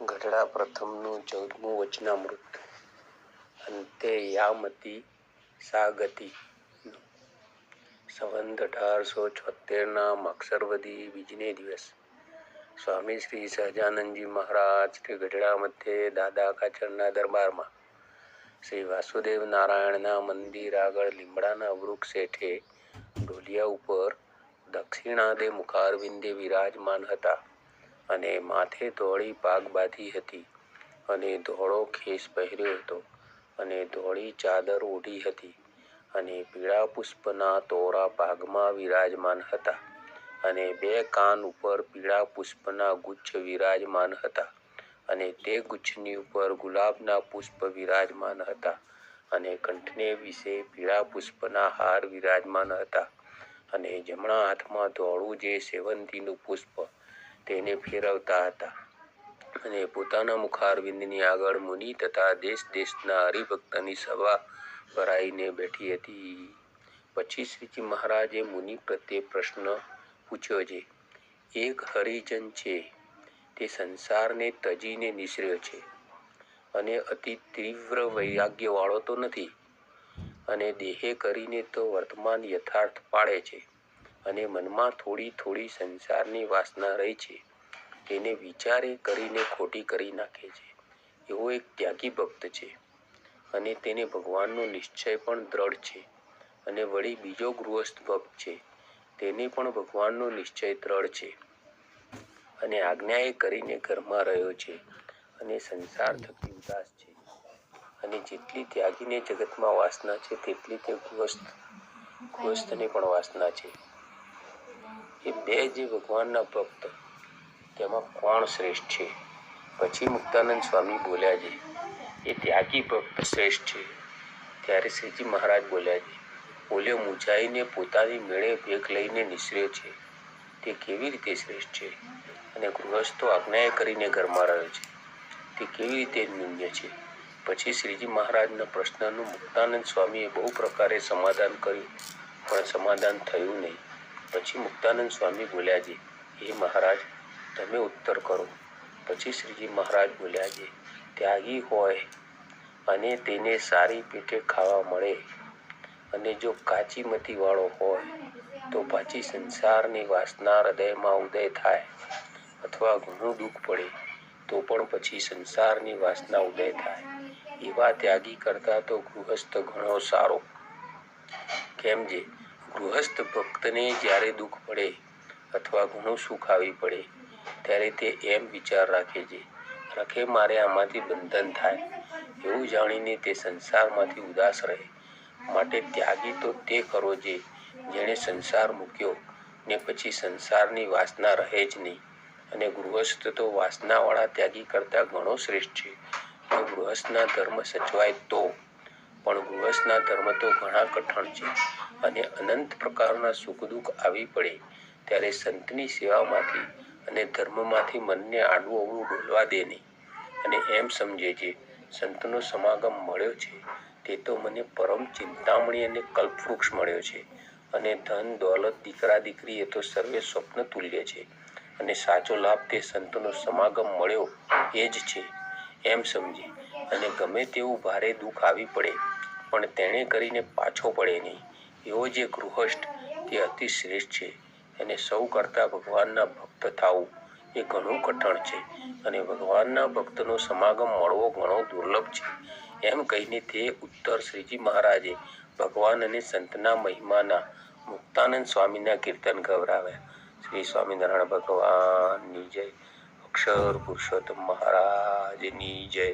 ગઢડા પ્રથમનું 14મું વચનામૃત. અંતે યામતી સા ગતિ. સંવંત 1876 માગસરવદી બીજને દિવસ સ્વામી શ્રી સહજાનંદજી મહારાજ શ્રી ગઢડા મધ્યે દાદા કાચરના દરબારમાં શ્રી વાસુદેવ નારાયણના મંદિર આગળ લીમડાના વૃક્ષ હેઠે ઢોલિયા ઉપર દક્ષિણાદે મુખારવિંદે વિરાજમાન હતા અને માથે ધોળી પાગ બાંધી હતી અને ધોળો ખેસ પહેર્યો હતો અને ધોળી ચાદર ઓઢી હતી અને પીળા પુષ્પના તોરા પાગમાં વિરાજમાન હતા અને બે કાન ઉપર પીળા પુષ્પના ગુચ્છ વિરાજમાન હતા અને તે ગુચ્છની ઉપર ગુલાબના પુષ્પ વિરાજમાન હતા અને કંઠને વિશે પીળા પુષ્પના હાર વિરાજમાન હતા અને જમણા હાથમાં ધોળું જે સેવંતીનું પુષ્પ તેને ફેરવતા હતા અને પોતાના મુખારવિંદની આગળ મુનિ તથા દેશ દેશના હરિભક્તની સભા ભરાઈને બેઠી હતી. પછી શ્રીજી મહારાજે મુનિ પ્રત્યે પ્રશ્ન પૂછ્યો છે. એક હરિજન છે તે સંસારને તજીને નિસર્યો છે અને અતિ તીવ્ર વૈરાગ્ય વાળો તો નથી અને દેહે કરીને તો વર્તમાન યથાર્થ પાડે છે અને મનમાં થોડી થોડી સંસારની વાસના રહી છે તેને વિચારે કરીને ખોટી કરી નાખે છે એવો એક ત્યાગી ભક્ત છે અને તેને ભગવાનનો નિશ્ચય પણ દ્રઢ છે અને વળી બીજો ગૃહસ્થ ભક્ત છે તેને પણ ભગવાનનો નિશ્ચય દ્રઢ છે અને આજ્ઞાએ કરીને ઘરમાં રહ્યો છે અને સંસાર થકી ઉદાસ છે અને જેટલી ત્યાગીને જગતમાં વાસના છે તેટલી તે ગૃહસ્થને પણ વાસના છે. એ બે જે ભગવાનના ભક્ત તેમાં કોણ શ્રેષ્ઠ છે? પછી મુક્તાનંદ સ્વામી બોલ્યા છે એ ત્યાગી ભક્ત શ્રેષ્ઠ છે. ત્યારે શ્રીજી મહારાજ બોલ્યા છે બોલ્યો મૂંઝાઈને પોતાની મેળે ભેખ લઈને નિસર્યો છે તે કેવી રીતે શ્રેષ્ઠ છે અને ગૃહસ્થો આજ્ઞાએ કરીને ઘરમાં રહ્યો છે તે કેવી રીતે નિમ્ન છે? પછી શ્રીજી મહારાજના પ્રશ્નનું મુક્તાનંદ સ્વામીએ બહુ પ્રકારે સમાધાન કર્યું પણ સમાધાન થયું નહીં. પછી મુક્તાનંદ સ્વામી બોલ્યા છે હે મહારાજ તમે ઉત્તર કરો. પછી શ્રીજી મહારાજ બોલ્યા છે ત્યાગી હોય અને તેને સારી પેટે ખાવા મળે અને જો કાચી મતી વાળો હોય તો પાછી સંસારની વાસના હૃદયમાં ઉદય થાય અથવા ઘણું દુઃખ પડે તો પણ પછી સંસારની વાસના ઉદય થાય એવા ત્યાગી કરતા તો ગૃહસ્થ ઘણો સારો. કેમ જે ગૃહસ્થ ભક્તને જ્યારે દુઃખ પડે અથવા ઘણું સુખ આવી પડે ત્યારે તે એમ વિચાર રાખે છે રખે મારે આમાંથી બંધન થાય એવું જાણીને તે સંસારમાંથી ઉદાસ રહે. માટે ત્યાગી તો તે કરો છે જેણે સંસાર મૂક્યો ને પછી સંસારની વાસના રહે જ નહીં અને ગૃહસ્થ તો વાસનાવાળા ત્યાગી કરતા ઘણો શ્રેષ્ઠ છે. જો ગૃહસ્થના ધર્મ સચવાય તો પણ ગૃહસ્થના ધર્મ તો ઘણા કઠણ છે અને અનંત પ્રકારના સુખ દુઃખ આવી પડે ત્યારે સંતની સેવામાંથી અને ધર્મમાંથી મનને આડું અવળું ડોલવા દે નહીં અને એમ સમજે છે સંતનો સમાગમ મળ્યો છે તે તો મને પરમ ચિંતામણી અને કલ્પવૃક્ષ મળ્યો છે અને ધન દોલત દીકરા દીકરી એ તો સર્વે સ્વપ્ન તુલ્ય છે અને સાચો લાભ તે સંતનો સમાગમ મળ્યો એ જ છે એમ સમજી અને ગમે તેવું ભારે દુઃખ આવી પડે પણ તેણે કરીને પાછો પડે નહીં એવો જે ગૃહસ્થ તે અતિ શ્રેષ્ઠ છે અને સૌ કરતા ભગવાનના ભક્ત થવું એ ઘણું કઠણ છે અને ભગવાનના ભક્તનો સમાગમ મળવો ઘણો દુર્લભ છે. એમ કહીને તે ઉત્તર શ્રીજી મહારાજે ભગવાન અને સંતના મહિમાના મુક્તાનંદ સ્વામીના કીર્તન ગવરાવ્યા. શ્રી સ્વામિનારાયણ ભગવાનની જય. અક્ષર પુરુષોત્તમ મહારાજની જય.